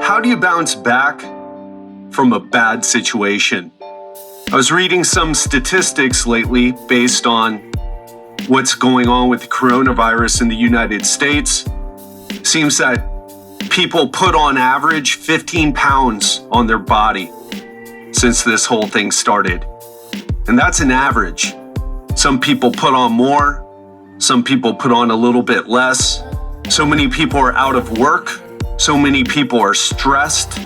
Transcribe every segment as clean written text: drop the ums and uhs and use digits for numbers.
How do you bounce back from a bad situation? I was reading some statistics lately based on what's going on with the coronavirus in the United States. Seems that people put on average 15 pounds on their body since this whole thing started. And that's an average. Some people put on more, some people put on a little bit less. So many people are out of work. So many people are stressed.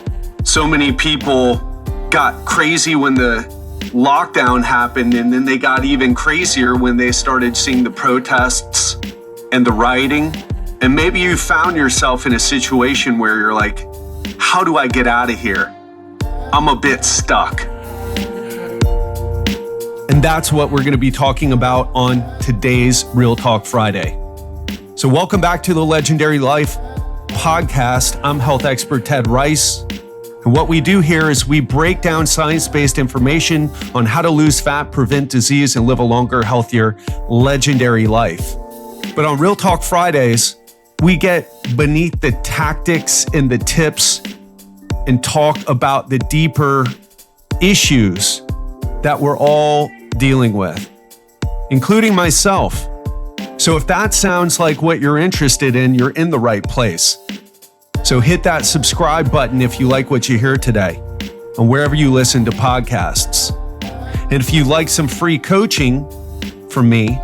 So many people got crazy when the lockdown happened, and then they got even crazier when they started seeing the protests and the rioting. And maybe you found yourself in a situation where you're like, how do I get out of here? I'm a bit stuck. And that's what we're going to be talking about on today's Real Talk Friday. So welcome back to the Legendary Life podcast. I'm health expert Ted Ryce. And what we do here is we break down science-based information on how to lose fat, prevent disease, and live a longer, healthier, legendary life. But on Real Talk Fridays, we get beneath the tactics and the tips and talk about the deeper issues that we're all dealing with, including myself. So if that sounds like what you're interested in, you're in the right place. So hit that subscribe button if you like what you hear today and wherever you listen to podcasts. And if you'd like some free coaching from me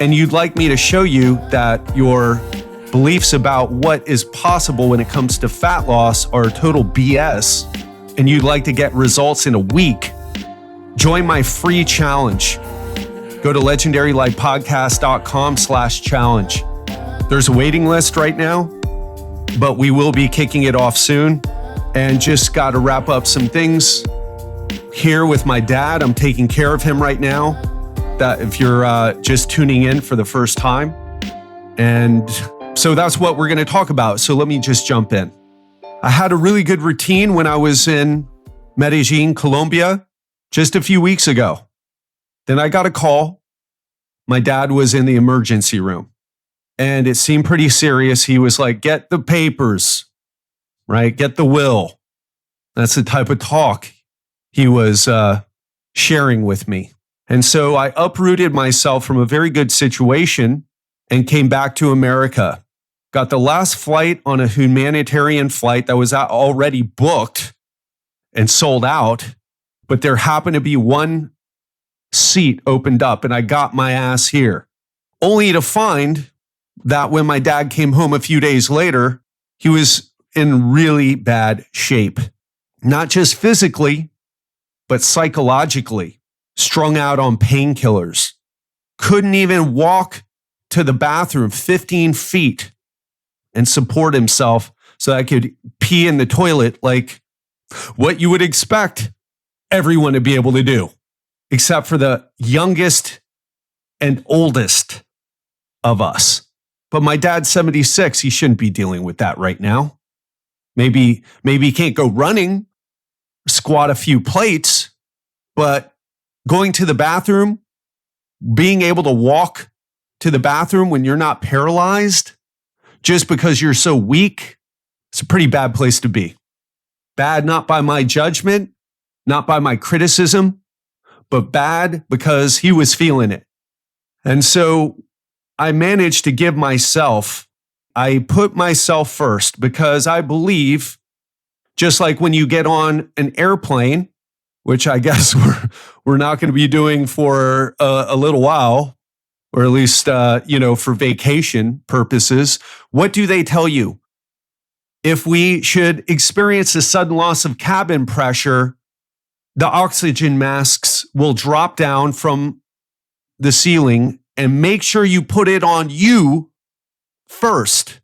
and you'd like me to show you that your beliefs about what is possible when it comes to fat loss are total BS and you'd like to get results in a week, join my free challenge. Go to legendarylifepodcast.com/challenge. There's a waiting list right now, but we will be kicking it off soon. And just got to wrap up some things here with my dad. I'm taking care of him right now. That if you're just tuning in for the first time. And so that's what we're going to talk about. So let me just jump in. I had a really good routine when I was in Medellin, Colombia, just a few weeks ago. Then I got a call. My dad was in the emergency room and it seemed pretty serious. He was like, get the papers, right? Get the will. That's the type of talk he was sharing with me. And so I uprooted myself from a very good situation and came back to America. Got the last flight on a humanitarian flight that was already booked and sold out, but there happened to be one seat opened up and I got my ass here, only to find that when my dad came home a few days later, he was in really bad shape, not just physically, but psychologically, strung out on painkillers, couldn't even walk to the bathroom 15 feet and support himself so I could pee in the toilet like what you would expect everyone to be able to do, except for the youngest and oldest of us. But my dad's 76. He shouldn't be dealing with that right now. Maybe he can't go running, squat a few plates, but going to the bathroom, being able to walk to the bathroom when you're not paralyzed just because you're so weak, it's a pretty bad place to be. Bad not by my judgment, not by my criticism, but bad because he was feeling it. And so I managed to give I put myself first because I believe, just like when you get on an airplane, which I guess we're not going to be doing for a little while, or at least, for vacation purposes, what do they tell you? If we should experience a sudden loss of cabin pressure, the oxygen masks will drop down from the ceiling and make sure you put it on you first,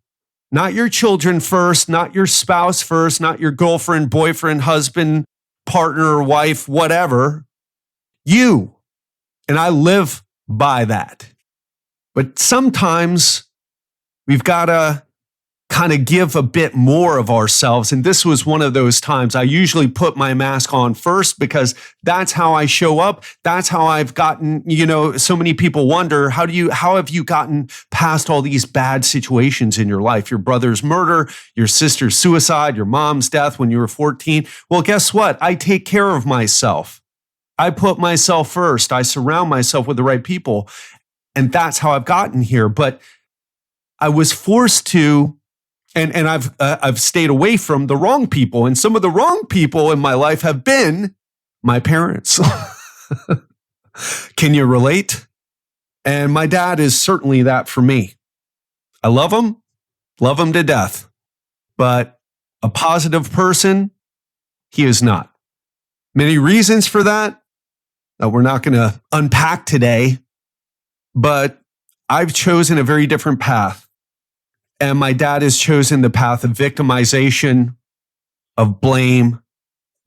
not your children first, not your spouse first, not your girlfriend, boyfriend, husband, partner, wife, whatever, you. And I live by that. But sometimes we've got to kind of give a bit more of ourselves. And this was one of those times. I usually put my mask on first because that's how I show up. That's how I've gotten, so many people wonder, how have you gotten past all these bad situations in your life? Your brother's murder, your sister's suicide, your mom's death when you were 14. Well, guess what? I take care of myself. I put myself first. I surround myself with the right people. And that's how I've gotten here. But I was forced to, and I've stayed away from the wrong people. And some of the wrong people in my life have been my parents. Can you relate? And my dad is certainly that for me. I love him to death. But a positive person, he is not. Many reasons for that we're not going to unpack today. But I've chosen a very different path. And my dad has chosen the path of victimization, of blame.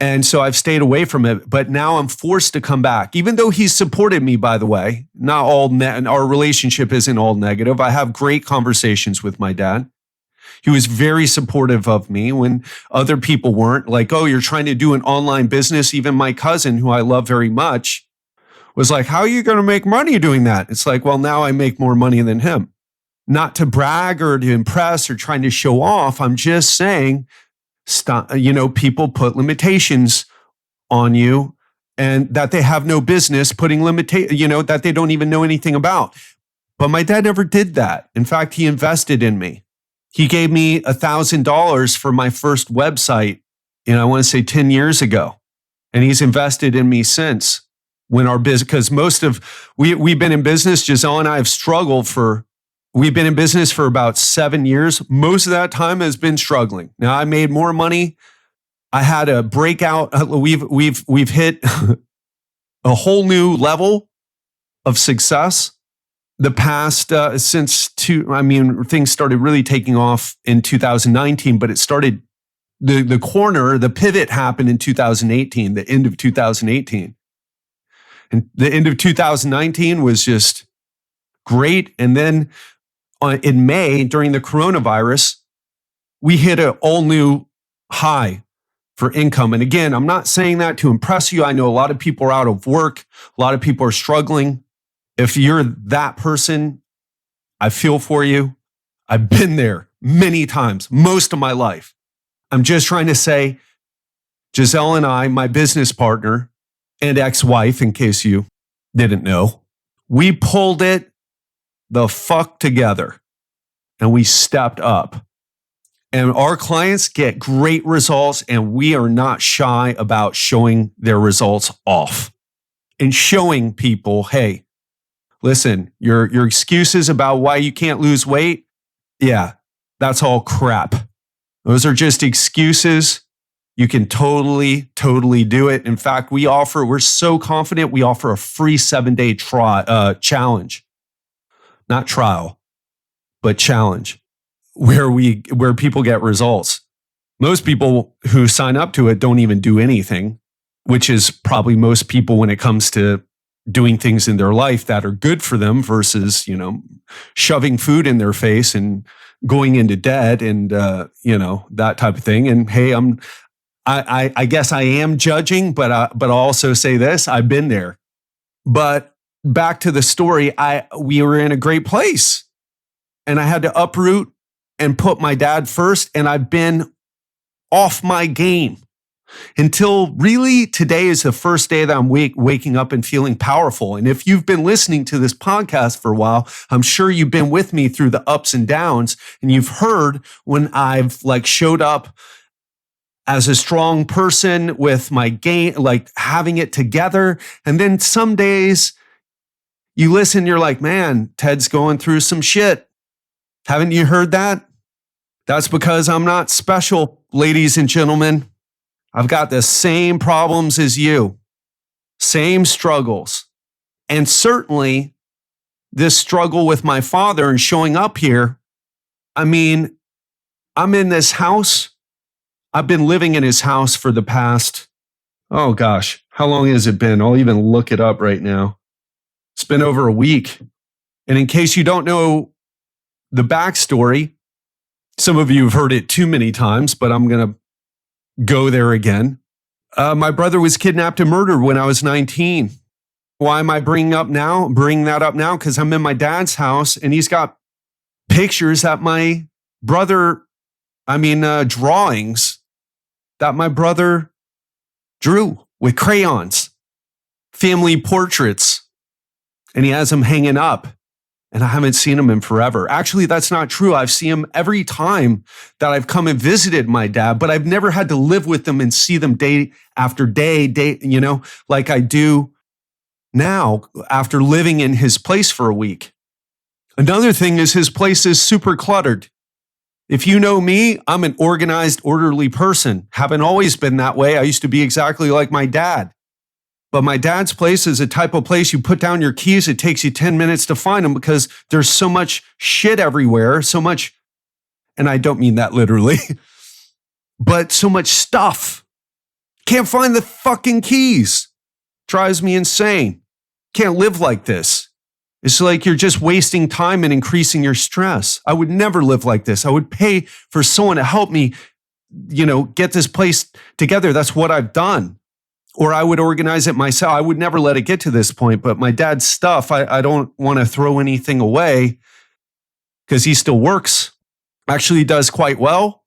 And so I've stayed away from it. But now I'm forced to come back. Even though he's supported me, by the way, not all, our relationship isn't all negative. I have great conversations with my dad. He was very supportive of me when other people weren't. Like, oh, you're trying to do an online business. Even my cousin, who I love very much, was like, how are you going to make money doing that? It's like, well, now I make more money than him. Not to brag or to impress or trying to show off. I'm just saying, stop, people put limitations on you and that they have no business putting that they don't even know anything about. But my dad never did that. In fact, he invested in me. He gave me $1,000 for my first website, I want to say 10 years ago. And he's invested in me since. When our business, because we've been in business, Giselle and I have we've been in business for about 7 years. Most of that time has been struggling. Now I made more money. I had a breakout. We've hit a whole new level of success. The past, things started really taking off in 2019, but it started, the pivot happened in 2018, the end of 2018. And the end of 2019 was just great. And then in May, during the coronavirus, we hit an all new high for income. And again, I'm not saying that to impress you. I know a lot of people are out of work. A lot of people are struggling. If you're that person, I feel for you. I've been there many times, most of my life. I'm just trying to say, Giselle and I, my business partner, and ex-wife, in case you didn't know, we pulled it the fuck together and we stepped up. And our clients get great results and we are not shy about showing their results off and showing people, hey, listen, your excuses about why you can't lose weight, yeah, that's all crap. Those are just excuses. You can totally do it. In fact, we're so confident, we offer a free 7-day challenge, not trial, but challenge, where people get results. Most people who sign up to it don't even do anything, which is probably most people when it comes to doing things in their life that are good for them versus, shoving food in their face and going into debt and, that type of thing. And hey, I guess I am judging, but I'll also say this, I've been there. But back to the story, we were in a great place and I had to uproot and put my dad first. And I've been off my game until really today is the first day that I'm waking up and feeling powerful. And if you've been listening to this podcast for a while, I'm sure you've been with me through the ups and downs and you've heard when I've showed up as a strong person with my game, having it together. And then some days you listen, you're like, man, Ted's going through some shit. Haven't you heard that? That's because I'm not special, ladies and gentlemen. I've got the same problems as you, same struggles. And certainly this struggle with my father and showing up here. I'm in this house. I've been living in his house for the past, oh gosh, how long has it been? I'll even look it up right now. It's been over a week. And in case you don't know the backstory, Some of you have heard it too many times, but I'm going to go there again. My brother was kidnapped and murdered when I was 19. Why am I bringing that up now? Because I'm in my dad's house and he's got pictures that my brother, drawings that my brother drew with crayons, family portraits, and he has them hanging up. And I haven't seen him in forever. Actually, that's not true. I've seen him every time that I've come and visited my dad, but I've never had to live with them and see them day after day, like I do now after living in his place for a week. Another thing is his place is super cluttered. If you know me, I'm an organized, orderly person. Haven't always been that way. I used to be exactly like my dad. But my dad's place is a type of place you put down your keys. It takes you 10 minutes to find them because there's so much shit everywhere, so much, and I don't mean that literally, but so much stuff. Can't find the fucking keys. Drives me insane. Can't live like this. It's like you're just wasting time and increasing your stress. I would never live like this. I would pay for someone to help me, get this place together. That's what I've done. Or I would organize it myself. I would never let it get to this point. But my dad's stuff, I don't want to throw anything away because he still works. Actually does quite well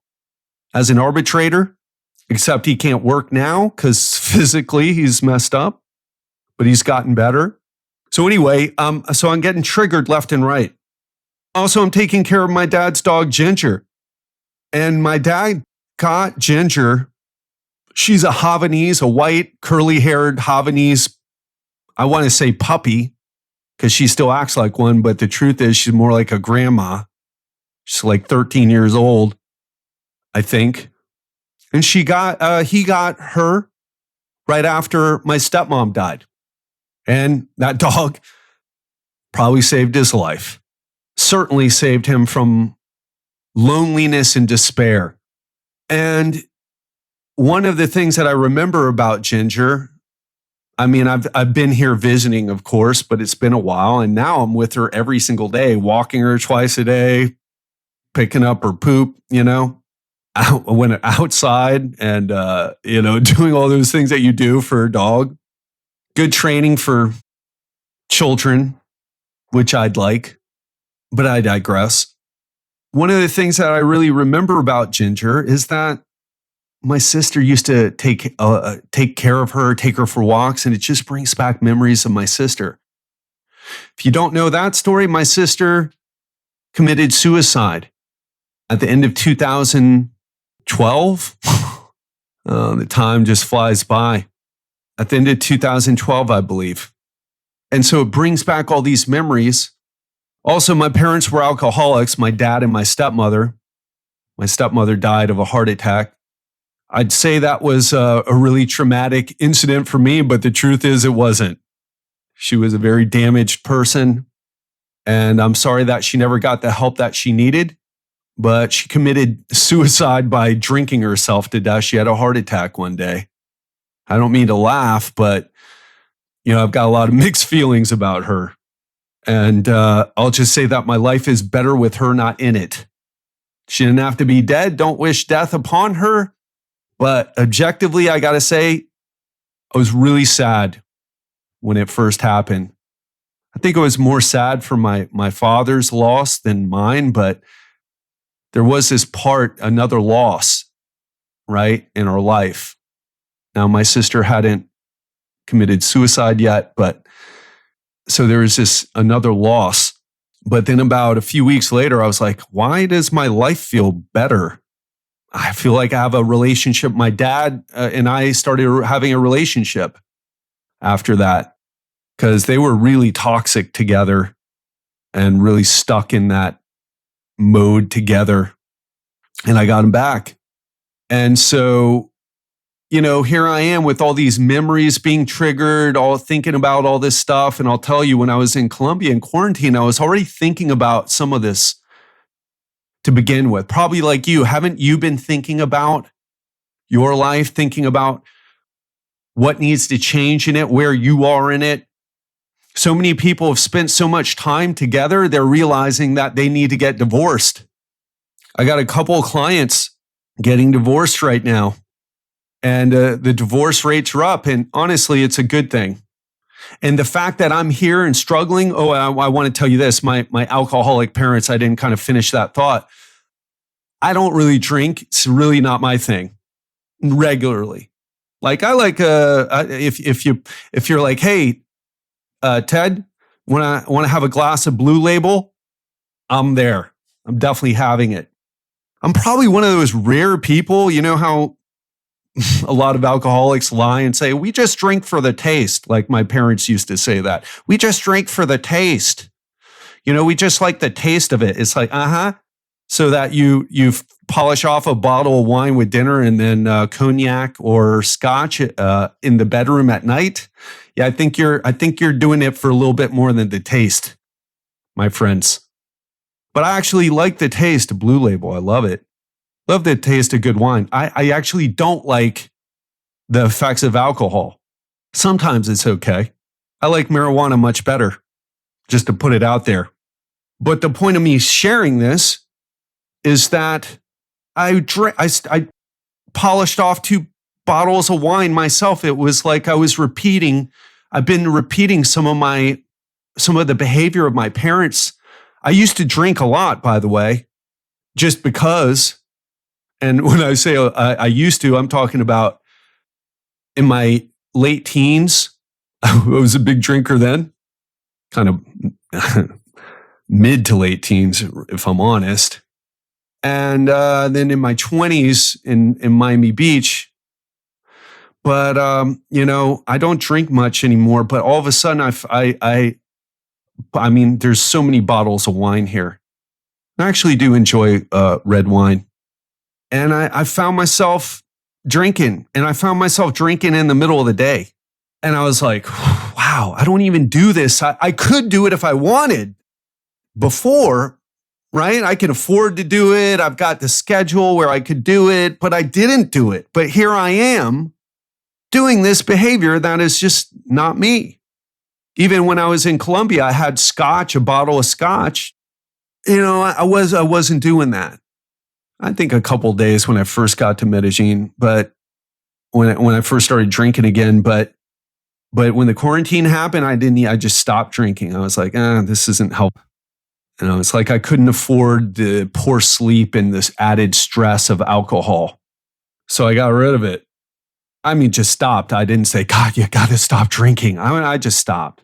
as an arbitrator, except he can't work now because physically he's messed up, but he's gotten better. So anyway, so I'm getting triggered left and right. Also, I'm taking care of my dad's dog, Ginger. And my dad got Ginger. She's a Havanese, a white, curly-haired Havanese, I want to say puppy, because she still acts like one, but the truth is she's more like a grandma. She's like 13 years old, I think. And he got her right after my stepmom died. And that dog probably saved his life. Certainly saved him from loneliness and despair. And one of the things that I remember about Ginger, I've been here visiting, of course, but it's been a while. And now I'm with her every single day, walking her twice a day, picking up her poop, when outside and, doing all those things that you do for a dog. Good training for children, which I'd like, but I digress. One of the things that I really remember about Ginger is that my sister used to take care of her, take her for walks, and it just brings back memories of my sister. If you don't know that story, my sister committed suicide at the end of 2012. The time just flies by. At the end of 2012, I believe. And so it brings back all these memories. Also, my parents were alcoholics, my dad and my stepmother. My stepmother died of a heart attack. I'd say that was a really traumatic incident for me, but the truth is it wasn't. She was a very damaged person, and I'm sorry that she never got the help that she needed, but she committed suicide by drinking herself to death. She had a heart attack one day. I don't mean to laugh, but I've got a lot of mixed feelings about her. And I'll just say that my life is better with her not in it. She didn't have to be dead. Don't wish death upon her. But objectively, I got to say, I was really sad when it first happened. I think I was more sad for my father's loss than mine, but there was this another loss, right, in our life. Now, my sister hadn't committed suicide yet, but so there was this another loss. But then about a few weeks later, I was like, why does my life feel better? I feel like I have a relationship. My dad and I started having a relationship after that because they were really toxic together and really stuck in that mode together. And I got him back. And so, here I am with all these memories being triggered, all thinking about all this stuff. And I'll tell you, when I was in Colombia in quarantine, I was already thinking about some of this to begin with. Probably like you. Haven't you been thinking about your life, thinking about what needs to change in it, where you are in it? So many people have spent so much time together, they're realizing that they need to get divorced. I got a couple of clients getting divorced right now, and the divorce rates are up. And honestly, it's a good thing. And the fact that I'm here and struggling, I want to tell you this, my alcoholic parents, I didn't kind of finish that thought. I don't really drink. It's really not my thing regularly. Like I like, if you're like, hey, Ted, want to have a glass of Blue Label? I'm there. I'm definitely having it. I'm probably one of those rare people, you know how a lot of alcoholics lie and say, we just drink for the taste. Like my parents used to say that. We just drink for the taste. You know, we just like the taste of it. It's like, so that you polish off a bottle of wine with dinner and then cognac or scotch in the bedroom at night. Yeah, I think you're doing it for a little bit more than the taste, my friends. But I actually like the taste of Blue Label. I love it. Love the taste of good wine. I actually don't like the effects of alcohol. Sometimes it's okay. I like marijuana much better, just to put it out there. But the point of me sharing this is that I polished off 2 bottles of wine myself. It was like I was repeating. I've been repeating some of the behavior of my parents. I used to drink a lot, by the way, just because. And when I say I used to, I'm talking about in my late teens. I was a big drinker then, kind of mid to late teens, if I'm honest. And then in my 20s in Miami Beach. But, I don't drink much anymore. But all of a sudden, I mean, there's so many bottles of wine here. I actually do enjoy red wine. And I found myself drinking, and I found myself drinking in the middle of the day. And I was like, wow, I don't even do this. I could do it if I wanted before, right? I could afford to do it. I've got the schedule where I could do it, but I didn't do it. But here I am doing this behavior that is just not me. Even when I was in Colombia, I had scotch, a bottle of scotch. I wasn't doing that. I think a couple of days when I first got to Medellin, but when I first started drinking again, but when the quarantine happened, I just stopped drinking. I was like, this isn't help. It's like I couldn't afford the poor sleep and this added stress of alcohol. So I got rid of it. I mean, just stopped. I didn't say, God, you got to stop drinking. I just stopped.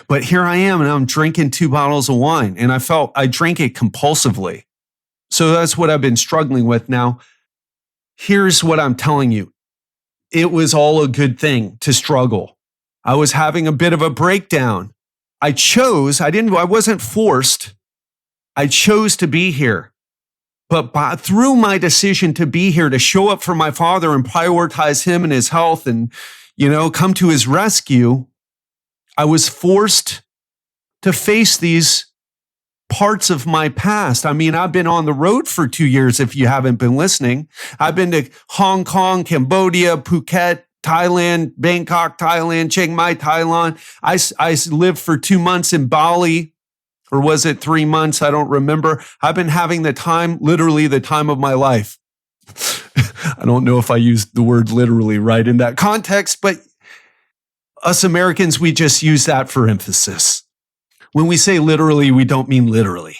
But here I am, and I'm drinking 2 bottles of wine, and I drank it compulsively. So that's what I've been struggling with now. Here's what I'm telling you. It was all a good thing to struggle. I was having a bit of a breakdown. I wasn't forced. I chose to be here. But through my decision to be here, to show up for my father and prioritize him and his health and, come to his rescue, I was forced to face these parts of my past. I mean, I've been on the road for 2 years, if you haven't been listening. I've been to Hong Kong, Cambodia, Phuket, Thailand, Bangkok, Thailand, Chiang Mai, Thailand. I lived for 2 months in Bali, or was it 3 months? I don't remember. I've been having literally the time of my life. I don't know if I used the word literally right in that context, but us Americans, we just use that for emphasis. When we say literally, we don't mean literally.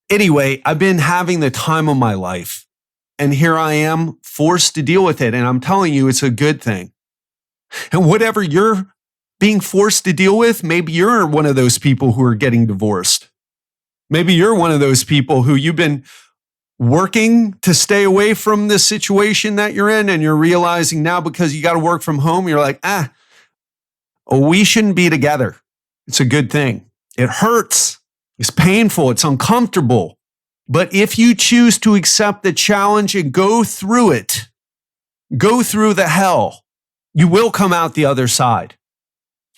Anyway, I've been having the time of my life, and here I am forced to deal with it. And I'm telling you, it's a good thing. And whatever you're being forced to deal with, maybe you're one of those people who are getting divorced. Maybe you're one of those people who you've been working to stay away from the situation that you're in, and you're realizing now because you got to work from home, you're like, we shouldn't be together. It's a good thing. It hurts. It's painful. It's uncomfortable. But if you choose to accept the challenge and go through it, go through the hell, you will come out the other side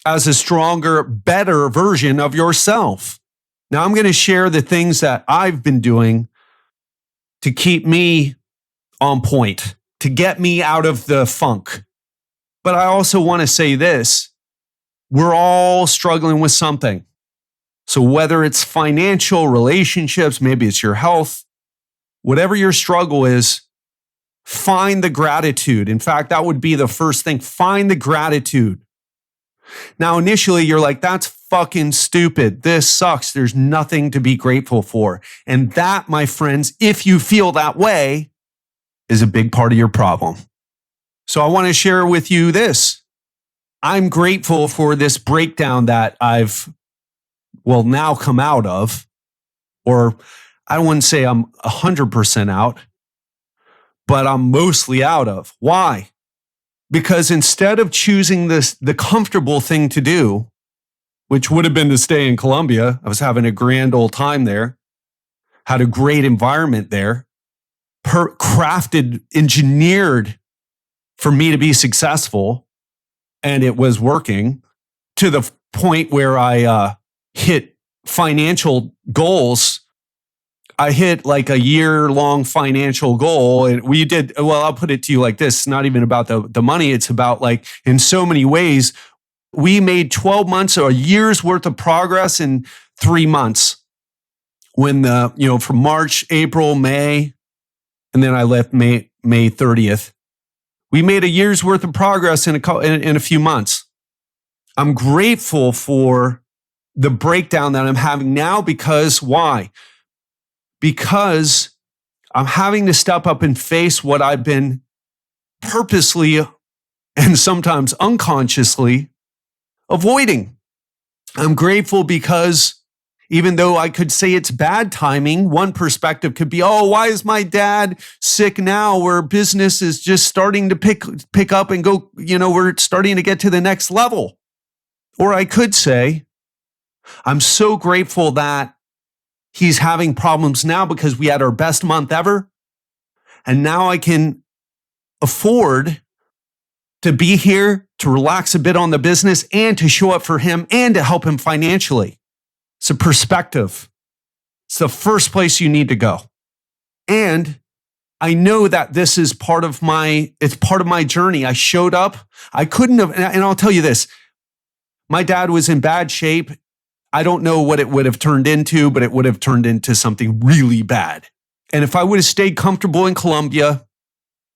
as a stronger, better version of yourself. Now, I'm going to share the things that I've been doing to keep me on point, to get me out of the funk. But I also want to say this. We're all struggling with something. So whether it's financial, relationships, maybe it's your health, whatever your struggle is, find the gratitude. In fact, that would be the first thing. Find the gratitude. Now, initially, you're like, that's fucking stupid. This sucks. There's nothing to be grateful for. And that, my friends, if you feel that way, is a big part of your problem. So I want to share with you this. I'm grateful for this breakdown that I've, now come out of, or I wouldn't say I'm 100% out, but I'm mostly out of. Why? Because instead of choosing the comfortable thing to do, which would have been to stay in Colombia, I was having a grand old time there, had a great environment there, engineered for me to be successful, and it was working to the point where I hit financial goals. I hit like a year-long financial goal, and we did, I'll put it to you like this. It's not even about the money. It's about, like, in so many ways, we made 12 months or a year's worth of progress in 3 months. When from March, April, May, and then I left May 30th. We made a year's worth of progress in a few months. I'm grateful for the breakdown that I'm having now because why? Because I'm having to step up and face what I've been purposely and sometimes unconsciously avoiding. I'm grateful because even though I could say it's bad timing, one perspective could be, why is my dad sick now where business is just starting to pick up and go, we're starting to get to the next level. Or I could say, I'm so grateful that he's having problems now because we had our best month ever. And now I can afford to be here, to relax a bit on the business, and to show up for him and to help him financially. It's a perspective. It's the first place you need to go. And I know that this is part of my journey. I showed up. I couldn't have, and I'll tell you this, my dad was in bad shape. I don't know what it would have turned into, but it would have turned into something really bad. And if I would have stayed comfortable in Colombia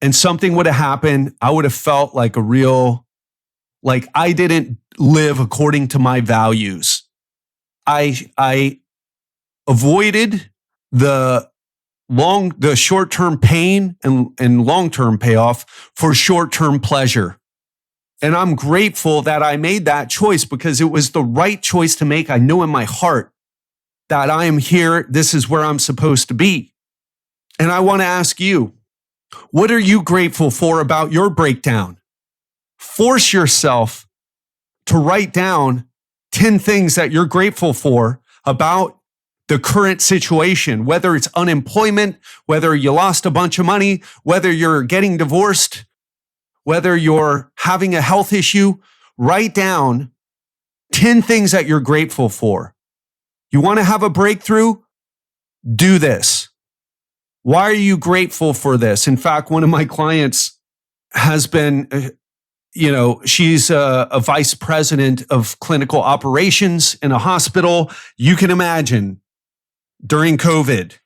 and something would have happened, I would have felt like like I didn't live according to my values. I avoided the short-term pain and long-term payoff for short-term pleasure. And I'm grateful that I made that choice because it was the right choice to make. I know in my heart that I am here. This is where I'm supposed to be. And I want to ask you, what are you grateful for about your breakdown? Force yourself to write down 10 things that you're grateful for about the current situation, whether it's unemployment, whether you lost a bunch of money, whether you're getting divorced, whether you're having a health issue. Write down 10 things that you're grateful for. You want to have a breakthrough? Do this. Why are you grateful for this? In fact, one of my clients has been, she's a vice president of clinical operations in a hospital. You can imagine during COVID.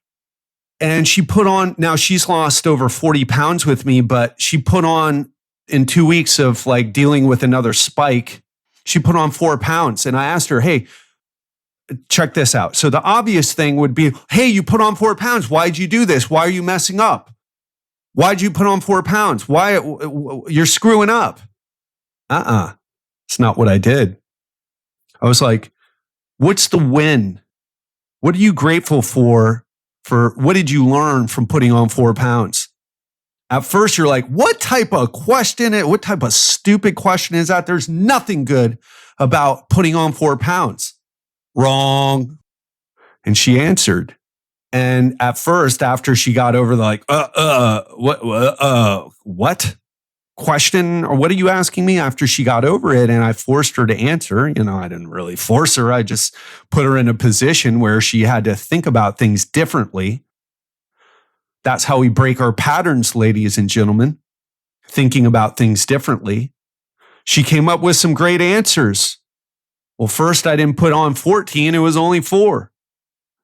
And she put on, now she's lost over 40 pounds with me, but she put on in 2 weeks of like dealing with another spike, she put on 4 pounds. And I asked her, hey, check this out. So the obvious thing would be, hey, you put on 4 pounds. Why'd you do this? Why are you messing up? Why'd you put on 4 pounds? Why you're screwing up? It's not what I did. I was like, what's the win? What are you grateful for what did you learn from putting on 4 pounds? At first, you're like, what type of stupid question is that? There's nothing good about putting on 4 pounds. Wrong. And she answered. And at first, after she got over what question, or what are you asking me? After she got over it and I forced her to answer, I didn't really force her. I just put her in a position where she had to think about things differently. That's how we break our patterns, ladies and gentlemen, thinking about things differently. She came up with some great answers. Well, first, I didn't put on 14. It was only 4.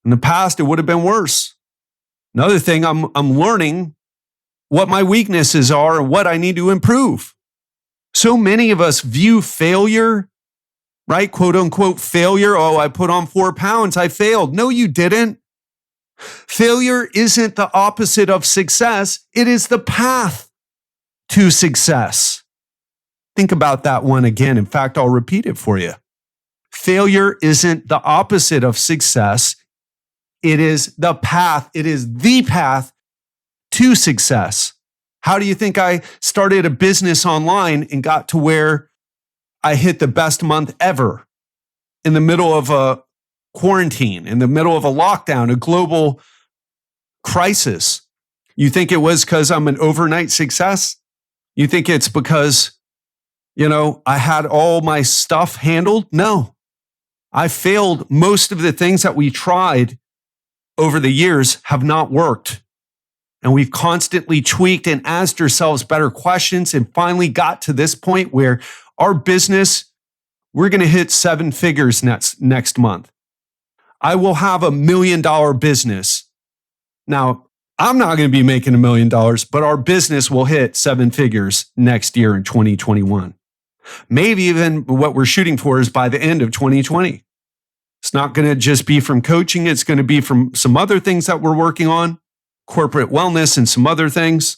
In the past, it would have been worse. Another thing, I'm learning what my weaknesses are and what I need to improve. So many of us view failure, right? Quote unquote failure. Oh, I put on 4 pounds. I failed. No, you didn't. Failure isn't the opposite of success. It is the path to success. Think about that one again. In fact, I'll repeat it for you. Failure isn't the opposite of success. It is the path. It is the path to success. How do you think I started a business online and got to where I hit the best month ever in the middle of a quarantine, in the middle of a lockdown, a global crisis? You think it was because I'm an overnight success? You think it's because, I had all my stuff handled? No. I failed. Most of the things that we tried over the years have not worked. And we've constantly tweaked and asked ourselves better questions and finally got to this point where our business, we're going to hit 7 figures next month. I will have $1 million business. Now, I'm not going to be making $1 million, but our business will hit 7 figures next year in 2021. Maybe even what we're shooting for is by the end of 2020. It's not going to just be from coaching. It's going to be from some other things that we're working on, corporate wellness and some other things.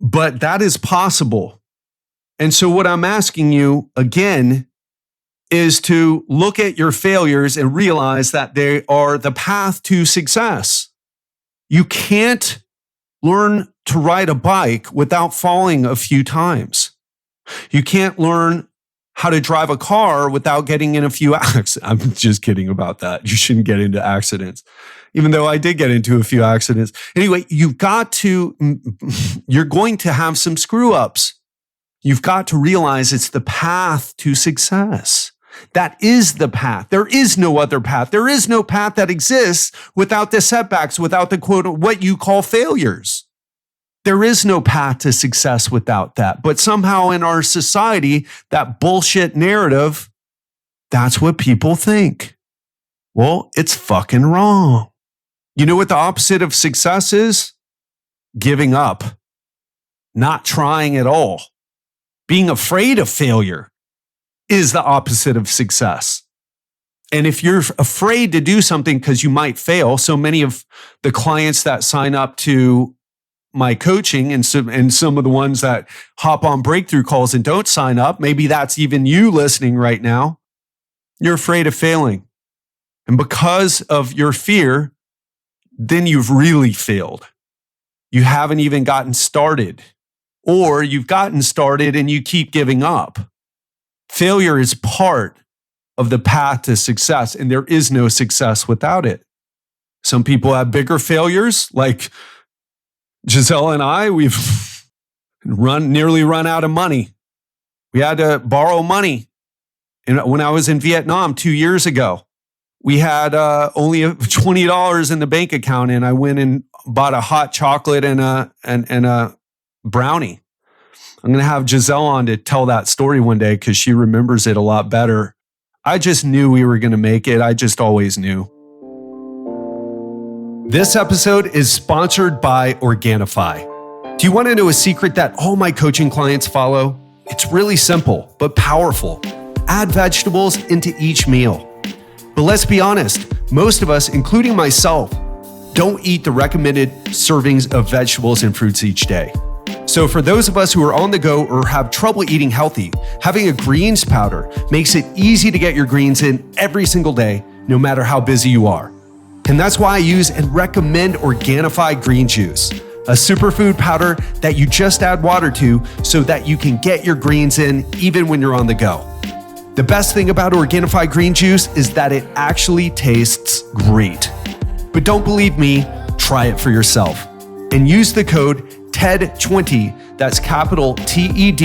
But that is possible. And so what I'm asking you again is to look at your failures and realize that they are the path to success. You can't learn to ride a bike without falling a few times. You can't learn how to drive a car without getting in a few accidents. I'm just kidding about that. You shouldn't get into accidents, even though I did get into a few accidents. Anyway, you're going to have some screw ups. You've got to realize it's the path to success. That is the path. There is no other path. There is no path that exists without the setbacks, without the quote, what you call failures. There is no path to success without that. But somehow in our society, that bullshit narrative, that's what people think. Well, it's fucking wrong. You know what the opposite of success is? Giving up, not trying at all. Being afraid of failure is the opposite of success. And if you're afraid to do something because you might fail, so many of the clients that sign up to my coaching and some of the ones that hop on breakthrough calls and don't sign up, maybe that's even you listening right now, you're afraid of failing. And because of your fear, then you've really failed. You haven't even gotten started, or you've gotten started and you keep giving up. Failure is part of the path to success, and there is no success without it. Some people have bigger failures, like Giselle and I, we've nearly run out of money. We had to borrow money. When I was in Vietnam 2 years ago, we had only $20 in the bank account, and I went and bought a hot chocolate and a brownie. I'm going to have Giselle on to tell that story one day because she remembers it a lot better. I just knew we were going to make it. I just always knew. This episode is sponsored by Organifi. Do you want to know a secret that all my coaching clients follow? It's really simple, but powerful. Add vegetables into each meal. But let's be honest, most of us, including myself, don't eat the recommended servings of vegetables and fruits each day. So for those of us who are on the go or have trouble eating healthy, having a greens powder makes it easy to get your greens in every single day, no matter how busy you are. And that's why I use and recommend Organifi Green Juice, a superfood powder that you just add water to so that you can get your greens in even when you're on the go. The best thing about Organifi Green Juice is that it actually tastes great. But don't believe me, try it for yourself. And use the code TED20, that's capital TED,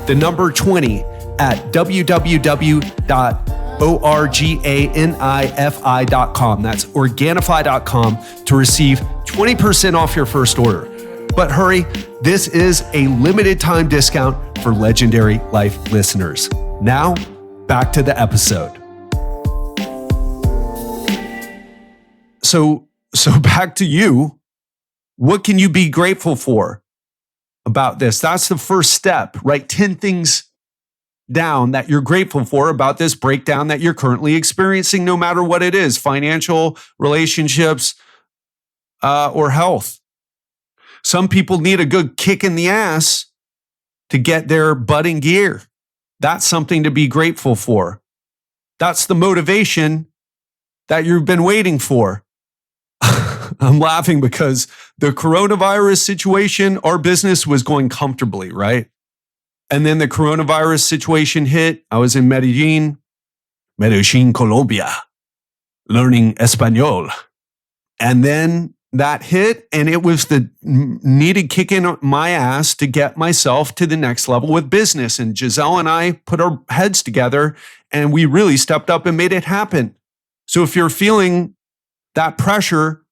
the number 20, at www.organifi.com. That's Organifi.com to receive 20% off your first order. But hurry, this is a limited time discount for Legendary Life listeners. Now, back to the episode. So back to you. What can you be grateful for about this? That's the first step. Write 10 things down that you're grateful for about this breakdown that you're currently experiencing, no matter what it is, financial, relationships, or health. Some people need a good kick in the ass to get their butt in gear. That's something to be grateful for. That's the motivation that you've been waiting for. I'm laughing because the coronavirus situation, our business was going comfortably, right? And then the coronavirus situation hit. I was in Medellin, Colombia, learning Espanol. And then that hit, and it was the needed kick in my ass to get myself to the next level with business. And Giselle and I put our heads together and we really stepped up and made it happen. So if you're feeling that pressure,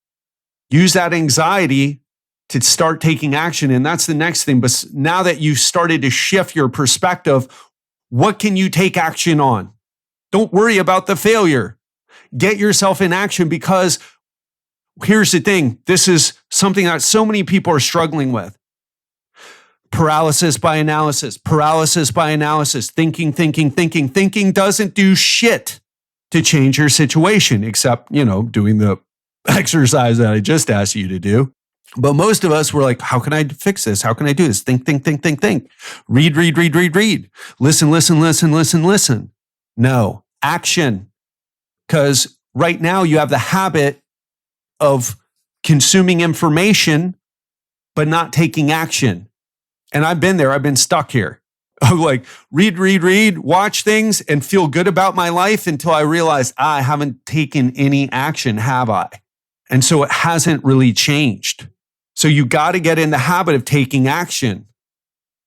use that anxiety to start taking action. And that's the next thing. But now that you've started to shift your perspective, what can you take action on? Don't worry about the failure. Get yourself in action, because here's the thing. This is something that so many people are struggling with. Paralysis by analysis, thinking. Thinking doesn't do shit to change your situation, except, doing the exercise that I just asked you to do. But most of us were like, how can I fix this? How can I do this? Think. Read. Listen. No, action. Because right now you have the habit of consuming information, but not taking action. And I've been there. I've been stuck here. I'm like, read, watch things and feel good about my life until I realize I haven't taken any action, have I? And so it hasn't really changed. So you got to get in the habit of taking action.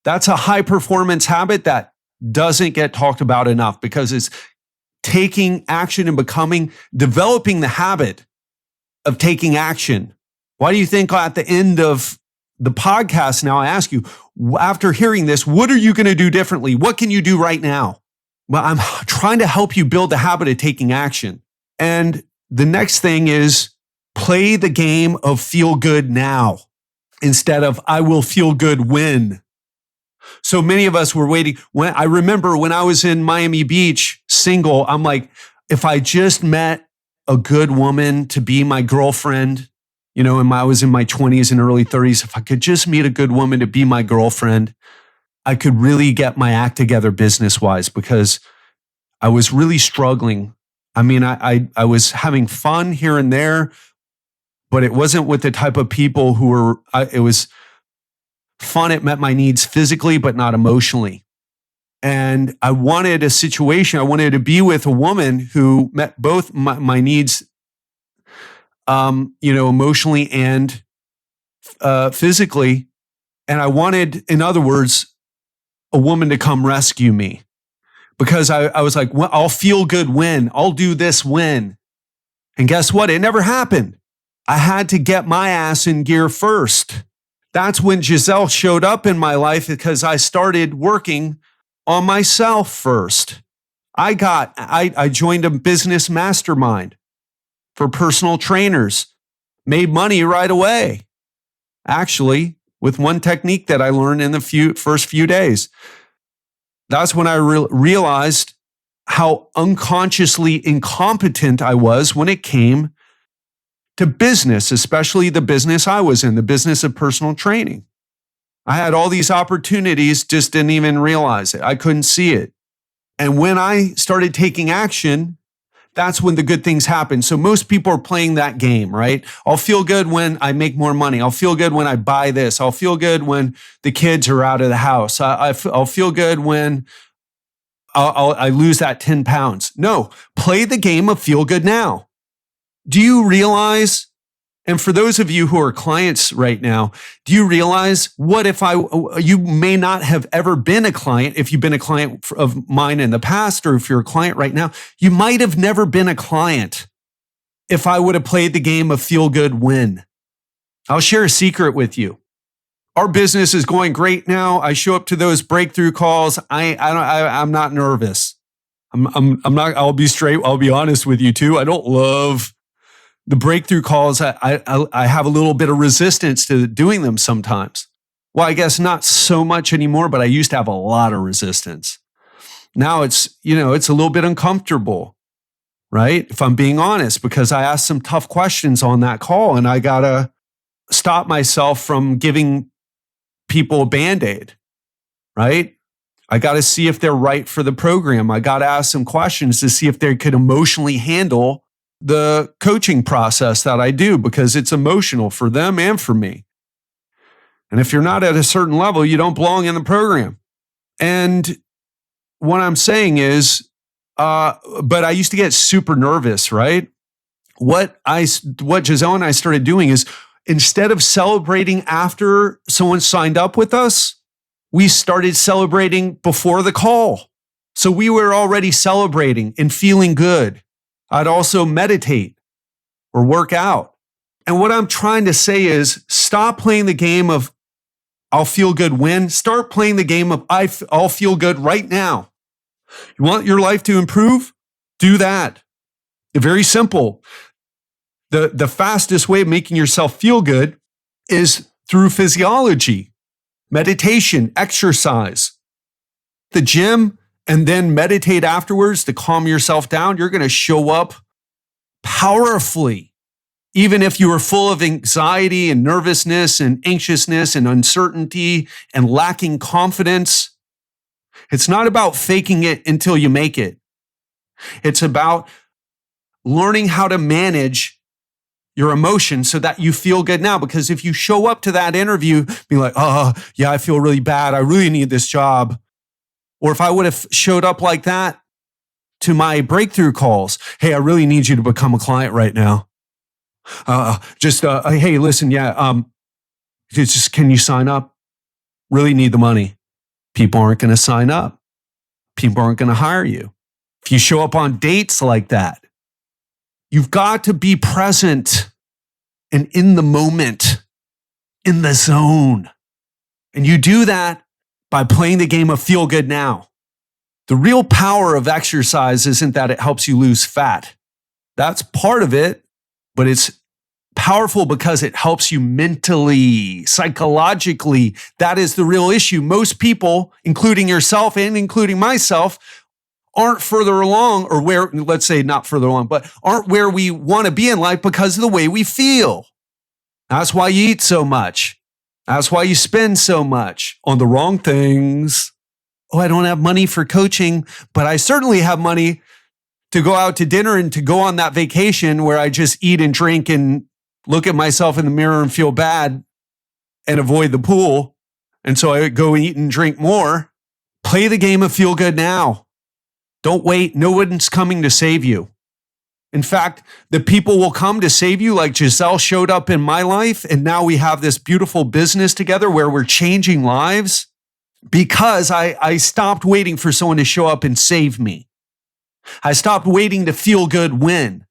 That's a high performance habit that doesn't get talked about enough, because it's taking action and developing the habit of taking action. Why do you think at the end of the podcast now I ask you, after hearing this, what are you going to do differently? What can you do right now? Well, I'm trying to help you build the habit of taking action. And the next thing is play the game of feel good now instead of I will feel good when. So many of us were waiting. I remember when I was in Miami Beach single, I'm like, if I just met a good woman to be my girlfriend, and I was in my 20s and early 30s, if I could just meet a good woman to be my girlfriend, I could really get my act together business-wise, because I was really struggling. I mean, I was having fun here and there, but it wasn't with the type of people who were, it was fun. It met my needs physically, but not emotionally. And I wanted a situation. I wanted to be with a woman who met both my needs, emotionally and physically. And I wanted, in other words, a woman to come rescue me, because I was like, well, I'll feel good when, I'll do this when. And guess what? It never happened. I had to get my ass in gear first. That's when Giselle showed up in my life, because I started working on myself first. I joined a business mastermind for personal trainers, made money right away. Actually, with one technique that I learned in the first few days. That's when I realized how unconsciously incompetent I was when it came to business, especially the business I was in, the business of personal training. I had all these opportunities, just didn't even realize it. I couldn't see it. And when I started taking action, that's when the good things happen. So most people are playing that game, right? I'll feel good when I make more money. I'll feel good when I buy this. I'll feel good when the kids are out of the house. I'll feel good when I lose that 10 pounds. No, play the game of feel good now. Do you realize, and for those of you who are clients right now, do you realize what if you may not have ever been a client, if you've been a client of mine in the past, or if you're a client right now, you might have never been a client if I would have played the game of feel good when. I'll share a secret with you. Our business is going great now. I show up to those breakthrough calls. I'm not nervous. I'm not, I'll be straight. I'll be honest with you too. I don't love The breakthrough calls, I have a little bit of resistance to doing them sometimes. Well, I guess not so much anymore, but I used to have a lot of resistance. Now it's a little bit uncomfortable, right? If I'm being honest, because I asked some tough questions on that call and I got to stop myself from giving people a Band-Aid, right? I got to see if they're right for the program. I got to ask some questions to see if they could emotionally handle the coaching process that I do, because it's emotional for them and for me. And if you're not at a certain level, you don't belong in the program. And what I'm saying is, but I used to get super nervous, right? What Giselle and I started doing is, instead of celebrating after someone signed up with us, we started celebrating before the call. So we were already celebrating and feeling good. I'd also meditate or work out. And what I'm trying to say is, stop playing the game of I'll feel good when. Start playing the game of I'll feel good right now. You want your life to improve? Do that. Very simple. The fastest way of making yourself feel good is through physiology, meditation, exercise, the gym, and then meditate afterwards to calm yourself down. You're going to show up powerfully. Even if you are full of anxiety and nervousness and anxiousness and uncertainty and lacking confidence, it's not about faking it until you make it. It's about learning how to manage your emotions so that you feel good now. Because if you show up to that interview being like, oh, yeah, I feel really bad. I really need this job. Or if I would have showed up like that to my breakthrough calls, hey, I really need you to become a client right now. Hey, listen, just can you sign up? Really need the money. People aren't going to sign up. People aren't going to hire you. If you show up on dates like that, you've got to be present and in the moment, in the zone. And you do that by playing the game of feel good now. The real power of exercise isn't that it helps you lose fat. That's part of it, but it's powerful because it helps you mentally, psychologically. That is the real issue. Most people, including yourself and including myself, aren't further along, or where, let's say not further along, but aren't where we want to be in life because of the way we feel. That's why you eat so much. That's why you spend so much on the wrong things. Oh, I don't have money for coaching, but I certainly have money to go out to dinner and to go on that vacation where I just eat and drink and look at myself in the mirror and feel bad and avoid the pool. And so I go eat and drink more. Play the game of feel good now. Don't wait. No one's coming to save you. In fact, the people will come to save you, like Giselle showed up in my life. And now we have this beautiful business together where we're changing lives because I stopped waiting for someone to show up and save me. I stopped waiting to feel good when.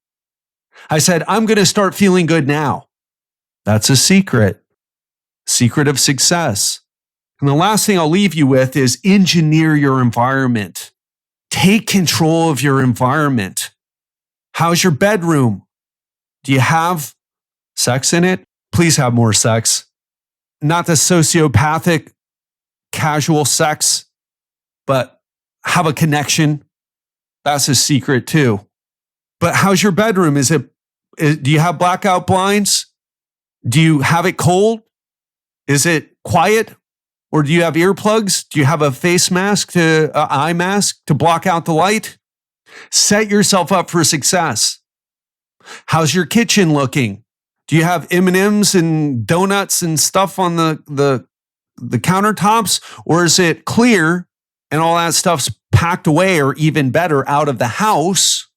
I said, I'm going to start feeling good now. That's a secret of success. And the last thing I'll leave you with is engineer your environment. Take control of your environment. How's your bedroom? Do you have sex in it? Please have more sex. Not the sociopathic, casual sex, but have a connection. That's a secret too. But how's your bedroom? Do you have blackout blinds? Do you have it cold? Is it quiet? Or do you have earplugs? Do you have a face mask, eye mask to block out the light? Set yourself up for success. How's your kitchen looking? Do you have M&Ms and donuts and stuff on the countertops? Or is it clear and all that stuff's packed away, or even better, out of the house,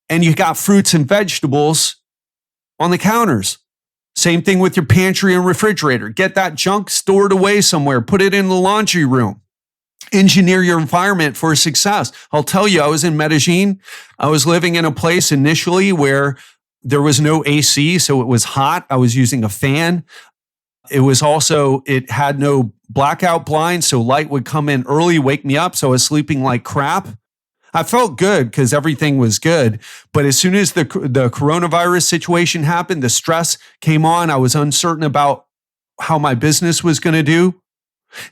and you got fruits and vegetables on the counters? Same thing with your pantry and refrigerator. Get that junk stored away somewhere. Put it in the laundry room. Engineer your environment for success. I'll tell you, I was in Medellin. I was living in a place initially where there was no AC, so it was hot. I was using a fan. It had no blackout blinds, so light would come in early, wake me up, so I was sleeping like crap. I felt good because everything was good. But as soon as the coronavirus situation happened, the stress came on. I was uncertain about how my business was going to do.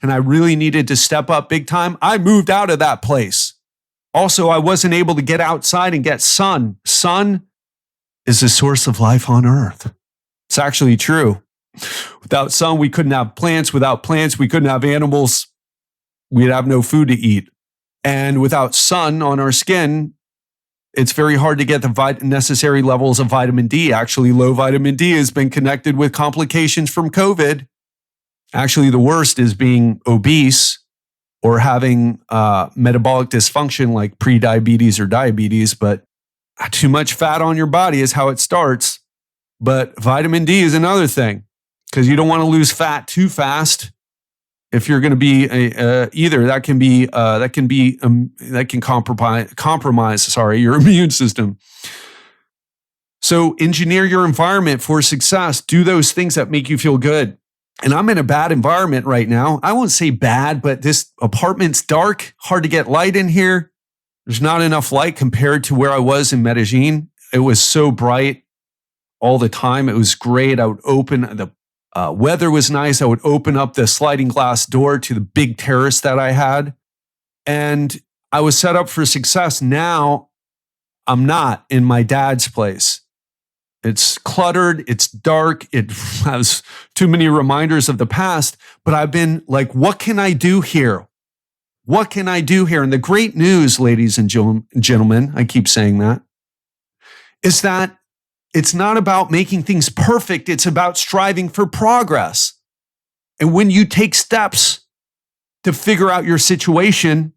And I really needed to step up big time. I moved out of that place. Also, I wasn't able to get outside and get sun. Sun is the source of life on earth. It's actually true. Without sun, we couldn't have plants. Without plants, we couldn't have animals. We'd have no food to eat. And without sun on our skin, it's very hard to get the necessary levels of vitamin D. Actually, low vitamin D has been connected with complications from COVID. Actually, the worst is being obese or having metabolic dysfunction like prediabetes or diabetes. But too much fat on your body is how it starts. But vitamin D is another thing because you don't want to lose fat too fast. If you're going to be either, that can compromise your immune system. So engineer your environment for success. Do those things that make you feel good. And I'm in a bad environment right now. I won't say bad, but this apartment's dark, hard to get light in here. There's not enough light compared to where I was in Medellin. It was so bright all the time. It was great. I would open the weather was nice. I would open up the sliding glass door to the big terrace that I had. And I was set up for success. Now I'm not in my dad's place. It's cluttered. It's dark. It has too many reminders of the past. But I've been like, what can I do here? What can I do here? And the great news, ladies and gentlemen, I keep saying that, is that it's not about making things perfect. It's about striving for progress. And when you take steps to figure out your situation,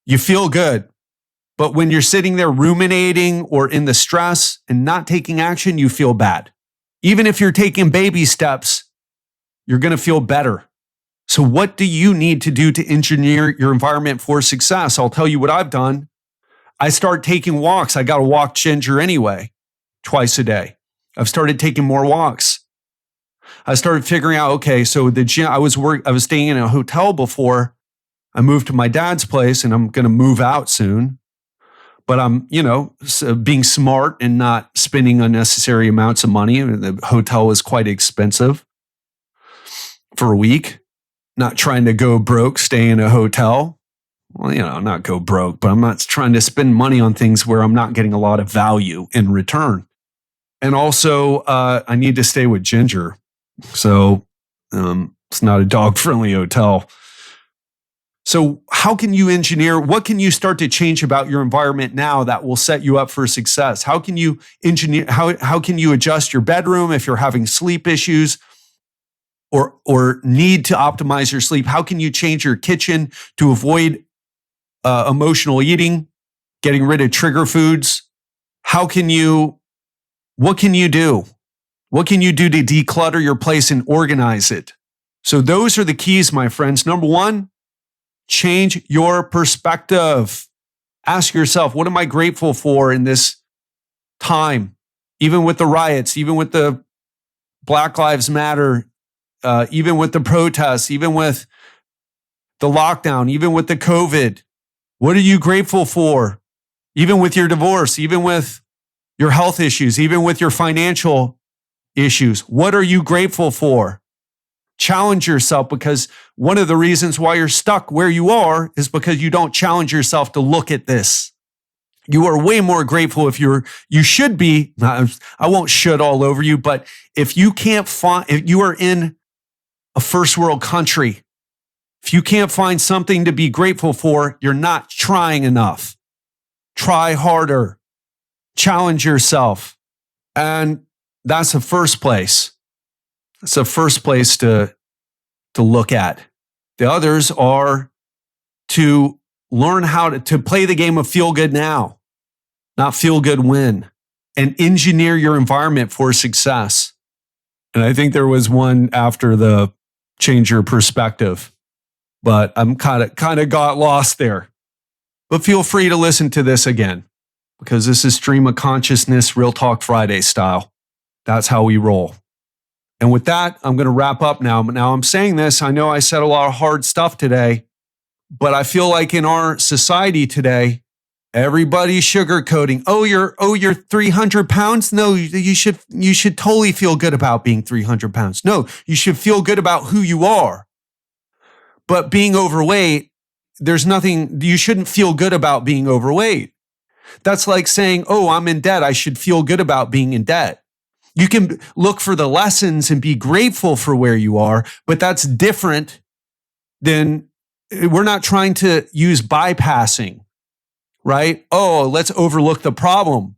you feel good. But when you're sitting there ruminating or in the stress and not taking action, you feel bad. Even if you're taking baby steps, you're going to feel better. So what do you need to do to engineer your environment for success? I'll tell you what I've done. I start taking walks. I got to walk Ginger anyway. Twice a day. I've started taking more walks. I started figuring out, okay, so the gym, I was staying in a hotel before I moved to my dad's place, and I'm going to move out soon. But I'm, being smart and not spending unnecessary amounts of money. The hotel was quite expensive for a week. Not trying to go broke, stay in a hotel. Well, not go broke, but I'm not trying to spend money on things where I'm not getting a lot of value in return. And also, I need to stay with Ginger. So it's not a dog-friendly hotel. So how can you engineer, what can you start to change about your environment now that will set you up for success? How can you engineer, how can you adjust your bedroom if you're having sleep issues or need to optimize your sleep? How can you change your kitchen to avoid emotional eating, getting rid of trigger foods? What can you do? What can you do to declutter your place and organize it? So those are the keys, my friends. Number one, change your perspective. Ask yourself, what am I grateful for in this time? Even with the riots, even with the Black Lives Matter, even with the protests, even with the lockdown, even with the COVID. What are you grateful for? Even with your divorce, even with your health issues, even with your financial issues. What are you grateful for? Challenge yourself, because one of the reasons why you're stuck where you are is because you don't challenge yourself to look at this. You are way more grateful if you should be, I won't should all over you, but if you are in a first world country, if you can't find something to be grateful for, you're not trying enough. Try harder. Challenge yourself. And that's the first place. It's the first place to look at. The others are to learn how to play the game of feel good now, not feel good when, and engineer your environment for success. And I think there was one after the change your perspective, but I'm kind of got lost there. But feel free to listen to this again, because this is Stream of Consciousness, Real Talk Friday style. That's how we roll. And with that, I'm going to wrap up now. Now, I'm saying this, I know I said a lot of hard stuff today, but I feel like in our society today, Everybody's sugarcoating. Oh, you're 300 pounds? No, you should totally feel good about being 300 pounds. No, you should feel good about who you are. But being overweight, there's nothing, you shouldn't feel good about being overweight. That's like saying, oh, I'm in debt. I should feel good about being in debt. You can look for the lessons and be grateful for where you are, but that's different than, we're not trying to use bypassing, right? Oh, let's overlook the problem.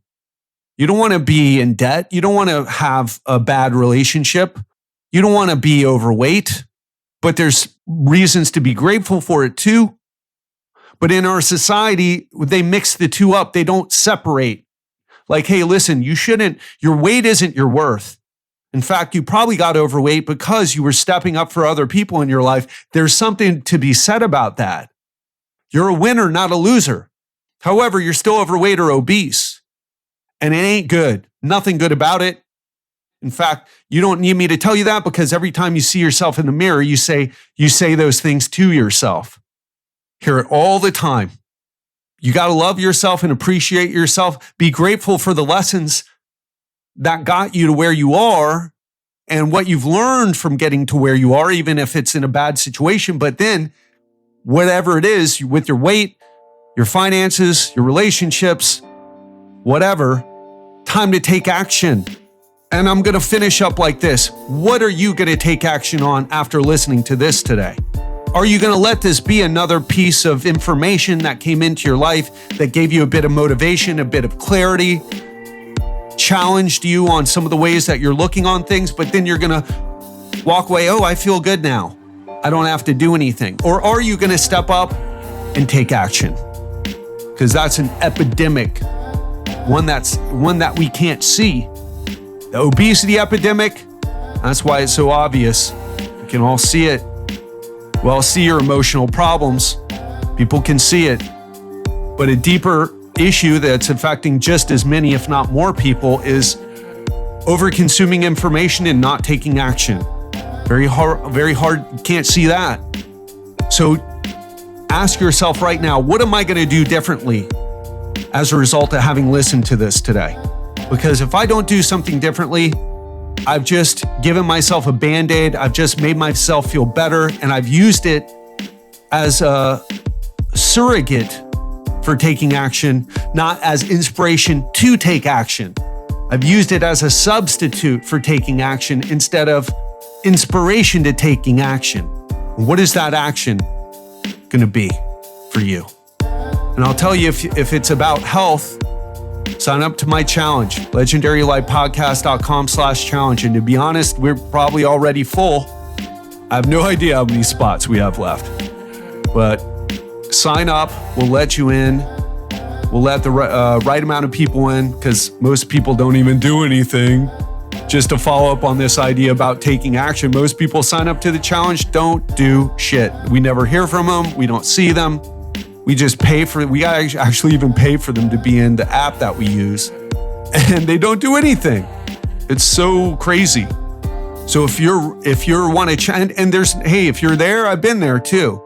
You don't want to be in debt. You don't want to have a bad relationship. You don't want to be overweight, but there's reasons to be grateful for it too. But in our society, they mix the two up. They don't separate. Like, hey, listen, your weight isn't your worth. In fact, you probably got overweight because you were stepping up for other people in your life. There's something to be said about that. You're a winner, not a loser. However, you're still overweight or obese. And it ain't good. Nothing good about it. In fact, you don't need me to tell you that, because every time you see yourself in the mirror, you say those things to yourself. Hear it all the time. You got to love yourself and appreciate yourself. Be grateful for the lessons that got you to where you are and what you've learned from getting to where you are, even if it's in a bad situation. But then whatever it is, with your weight, your finances, your relationships, whatever, time to take action. And I'm going to finish up like this. What are you going to take action on after listening to this today? Are you going to let this be another piece of information that came into your life that gave you a bit of motivation, a bit of clarity, challenged you on some of the ways that you're looking on things, but then you're going to walk away, oh, I feel good now. I don't have to do anything. Or are you going to step up and take action? Because that's an epidemic, one that we can't see. The obesity epidemic, that's why it's so obvious. We can all see it. We all see your emotional problems. People can see it. But a deeper issue that's affecting just as many, if not more people, is over-consuming information and not taking action. Very hard, you can't see that. So ask yourself right now, what am I going to do differently as a result of having listened to this today? Because if I don't do something differently, I've just given myself a Band-Aid. I've just made myself feel better, and I've used it as a surrogate for taking action, not as inspiration to take action. I've used it as a substitute for taking action instead of inspiration to taking action. What is that action going to be for you? And I'll tell you, if it's about health, sign up to my challenge, legendarylifepodcast.com/challenge. And to be honest, we're probably already full. I have no idea how many spots we have left. But sign up. We'll let you in. We'll let the right amount of people in, because most people don't even do anything. Just to follow up on this idea about taking action, most people sign up to the challenge, don't do shit. We never hear from them. We don't see them. We just pay for it. We actually even pay for them to be in the app that we use, and they don't do anything. It's so crazy. So if you're want to, and there's, hey, if you're there, I've been there too,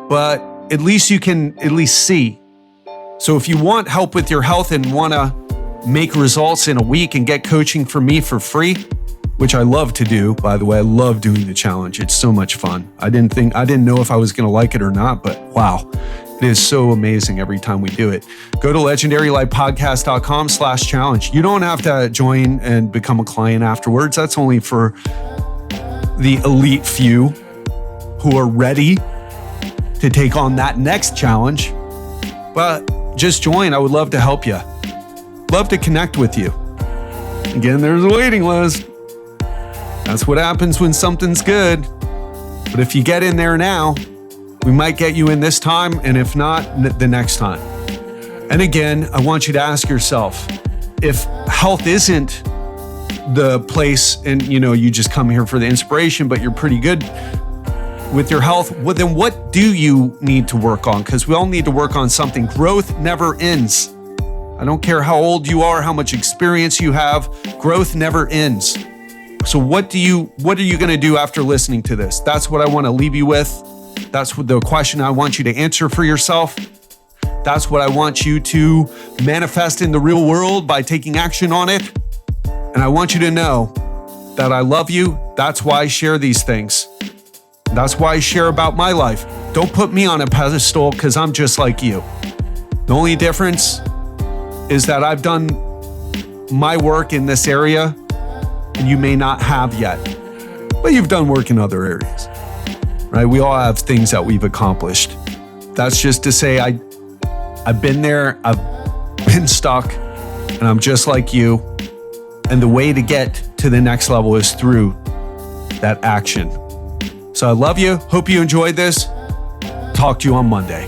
but at least you can at least see. So if you want help with your health and want to make results in a week and get coaching from me for free, which I love to do, by the way, I love doing the challenge. It's so much fun. I didn't know if I was going to like it or not, but wow. It is so amazing every time we do it. Go to legendarylifepodcast.com/challenge. You don't have to join and become a client afterwards. That's only for the elite few who are ready to take on that next challenge. But just join. I would love to help you. Love to connect with you. Again, there's a waiting list. That's what happens when something's good. But if you get in there now, we might get you in this time, and if not, the next time. And again, I want you to ask yourself, if health isn't the place and you just come here for the inspiration, but you're pretty good with your health, well, then what do you need to work on? Because we all need to work on something. Growth never ends. I don't care how old you are, how much experience you have, growth never ends. So what are you going to do after listening to this? That's what I want to leave you with. That's the question I want you to answer for yourself. That's what I want you to manifest in the real world by taking action on it. And I want you to know that I love you. That's why I share these things. That's why I share about my life. Don't put me on a pedestal because I'm just like you. The only difference is that I've done my work in this area and you may not have yet, but you've done work in other areas, right? We all have things that we've accomplished. That's just to say I've been there, I've been stuck, and I'm just like you. And the way to get to the next level is through that action. So I love you. Hope you enjoyed this. Talk to you on Monday.